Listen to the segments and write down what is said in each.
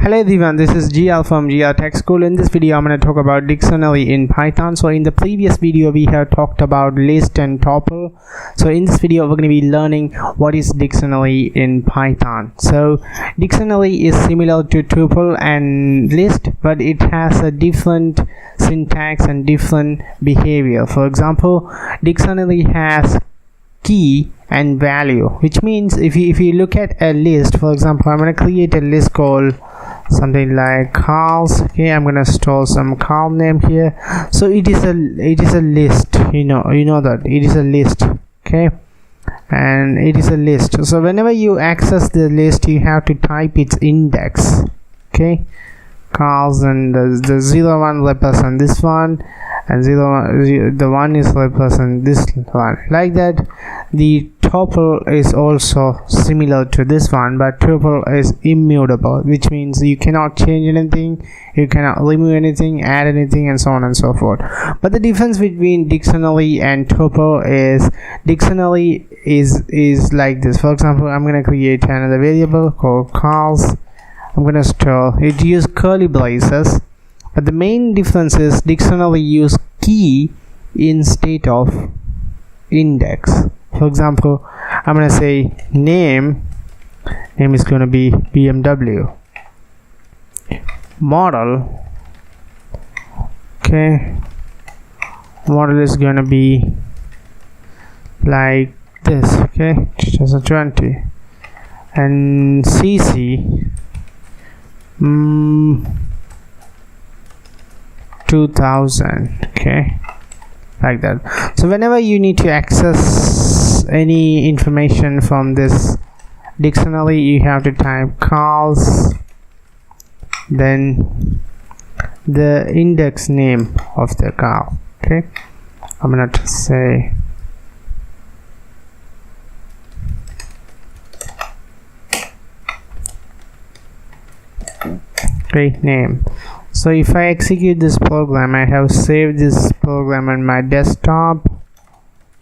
Hello everyone, this is GL from GL Tech School. In this video I'm going to talk about dictionary in Python. So in the previous video we have talked about list and tuple. So in this video we're going to be learning what is dictionary in Python. So dictionary is similar to tuple and list, but it has a different syntax and different behavior. For example, dictionary has key and value, which means if you look at a list, for example, I'm going to create a list called something like Carl's. Okay, I'm going to store some Carl name here. So it is a list, you know that it is a list. Okay, and it is a list. So whenever you access the list, you have to type its index. Okay, Carl's, and the 01 represent this one, and the 1 is represent this one. Like that, the tuple is also similar to this one, but tuple is immutable, which means you cannot change anything, you cannot remove anything, add anything, and so on and so forth. But the difference between dictionary and tuple is dictionary is like this. For example, I'm going to create another variable called Carl's. I'm going to store it, use curly braces, but the main difference is dictionary use key instead of index. For example, I'm going to say name is going to be BMW. Model, okay, model is going to be like this, okay, 2020, and CC 2000, okay, like that. So whenever you need to access any information from this dictionary, you have to type Carl's, then the index name of the Carl. Okay, I'm gonna say great name. So if I execute this program, I have saved this program on my desktop.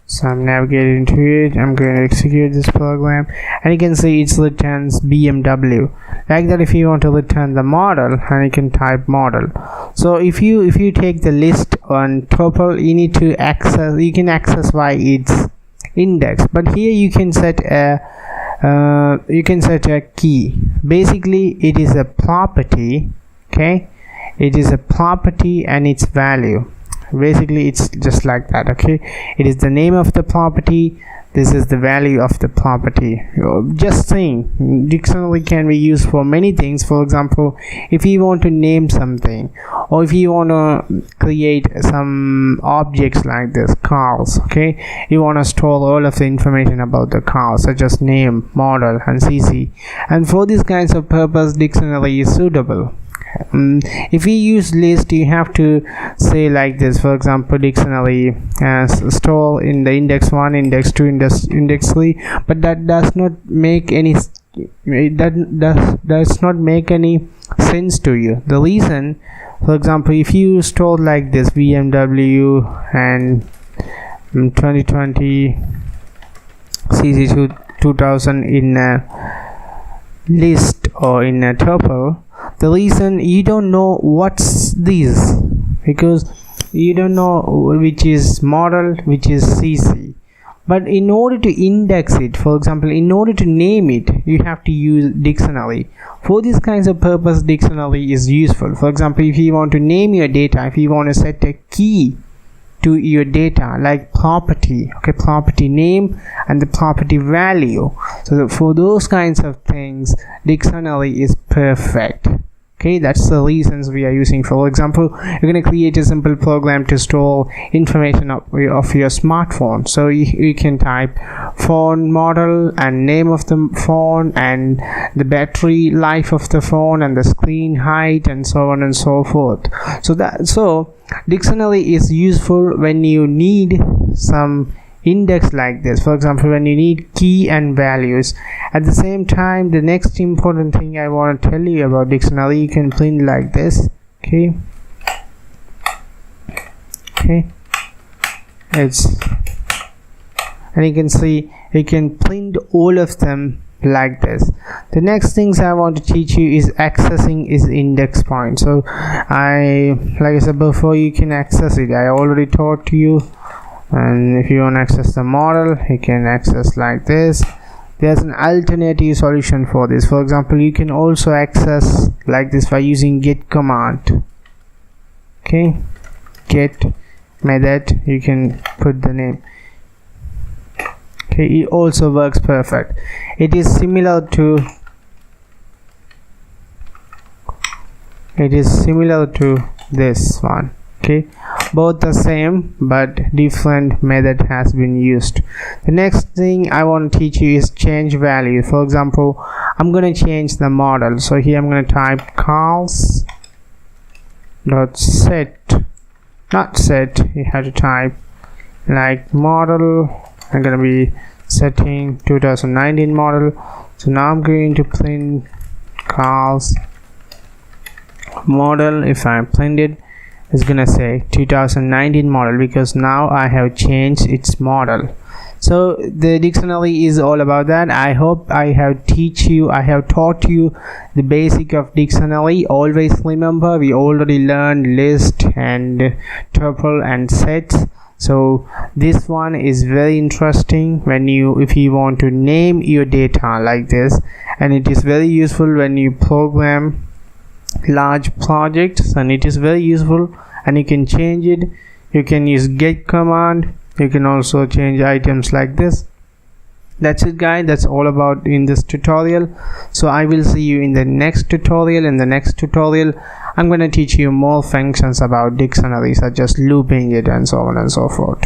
So I'm navigating to it, I'm going to execute this program, and you can see it returns BMW. Like that, if you want to return the model, and you can type model. So if you take the list on tuple, you need to access, you can access by its index, but here you can set a key. Basically it is a property, okay, it is a property and its value. Basically it's just like that. Okay, it is the name of the property, this is the value of the property. Just saying, dictionary can be used for many things. For example, if you want to name something, or if you want to create some objects like this, cars, okay, you want to store all of the information about the car, such as name, model, and CC, and for these kinds of purpose dictionary is suitable. If we use list, you have to say like this. For example, dictionary store in the index 1, index 2, index 3, but that does not make any sense to you. The reason, for example, if you store like this BMW and 2020 CC 2000 in a list or in a tuple, the reason you don't know what's this, because you don't know which is model, which is CC. But in order to index it, for example, in order to name it, you have to use dictionary. For these kinds of purpose, dictionary is useful. For example, if you want to name your data, if you want to set a key to your data, like property, okay, property name and the property value, so for those kinds of things dictionary is perfect. Okay, that's the reasons we are using. For example, you're going to create a simple program to store information of your smartphone. So you can type phone model and name of the phone and the battery life of the phone and the screen height and so on and so forth. So dictionary is useful when you need some index like this. For example, when you need key and values. At the same time, the next important thing I want to tell you about dictionary, you can print like this. Okay, and you can see you can print all of them like this. The next things I want to teach you is accessing is index point. So like I said before, you can access it. I already taught you. And if you want to access the model, you can access like this. There's an alternative solution for this. For example, you can also access like this by using get command. Okay, get method, you can put the name. Okay, it also works perfect. It is similar to this one. Okay, both the same but different method has been used. The next thing I want to teach you is change value. For example, I'm going to change the model. So here I'm going to type cars dot set, not set, you have to type like model. I'm going to be setting 2019 model. So now I'm going to print cars model. If I print it, it's gonna say 2019 model because now I have changed its model. So the dictionary is all about that. I hope I have taught you the basic of dictionary. Always remember, we already learned list and tuple and sets. So this one is very interesting if you want to name your data like this, and it is very useful when you program large projects, and it is very useful, and you can change it. You can use get command. You can also change items like this. That's it, guys. That's all about in this tutorial. So I will see you in the next tutorial. In the next tutorial, I'm going to teach you more functions about dictionary, such as looping it and so on and so forth.